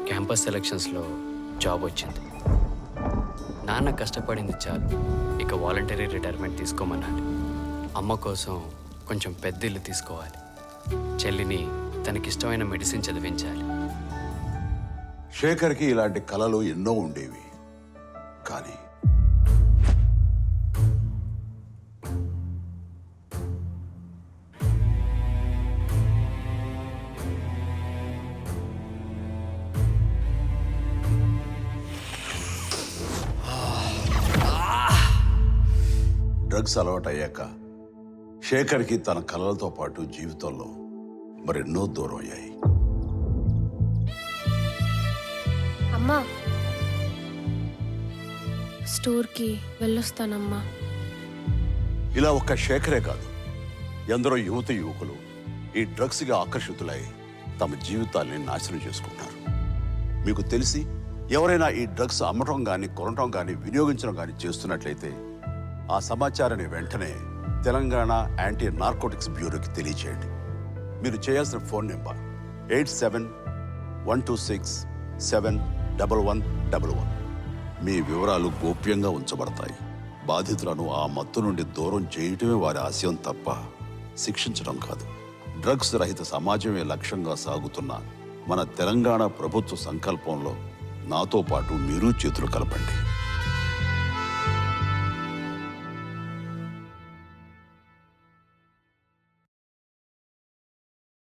Campus సెలక్షన్స్లో job వచ్చింది. నాన్న కష్టపడింది చాలు, ఇక వాలంటరీ రిటైర్మెంట్ తీసుకోమన్నాడు. అమ్మ కోసం కొంచెం పెద్ద ఇల్లు తీసుకోవాలి. చెల్లిని తనకిష్టమైన మెడిసిన్ చదివించాలి. శేఖర్కి ఇలాంటి కలలు ఎన్నో ఉండేవి. కానీ డ్రగ్స్ అలవాటయ్యాక శేఖర్కి తన కలలతో పాటు జీవితంలో మరెన్నో దూరం అయ్యాయి. అమ్మా, స్టోర్కి వెళ్ళొస్తానమ్మా. ఇలా ఒక్క శేఖరే కాదు, ఎందరో యువత యువకులు ఈ డ్రగ్స్గా ఆకర్షితులై తమ జీవితాల్ని నాశనం చేసుకుంటారు. మీకు తెలిసి ఎవరైనా ఈ డ్రగ్స్ అమ్మటం కానీ కొనటం కానీ వినియోగించడం కానీ చేస్తున్నట్లయితే ఆ సమాచారాన్ని వెంటనే తెలంగాణ యాంటీ నార్కోటిక్స్ బ్యూరోకి తెలియచేయండి. మీరు చేయాల్సిన ఫోన్ నెంబర్ 87-126-71111. మీ వివరాలు గోప్యంగా ఉంచబడతాయి. బాధితులను ఆ మత్తు నుండి దూరం చేయటమే వారి ఆశయం తప్ప శిక్షించడం కాదు. డ్రగ్స్ రహిత సమాజమే లక్ష్యంగా సాగుతున్న మన తెలంగాణ ప్రభుత్వ సంకల్పంలో నాతో పాటు మీరు చేతులు కలపండి.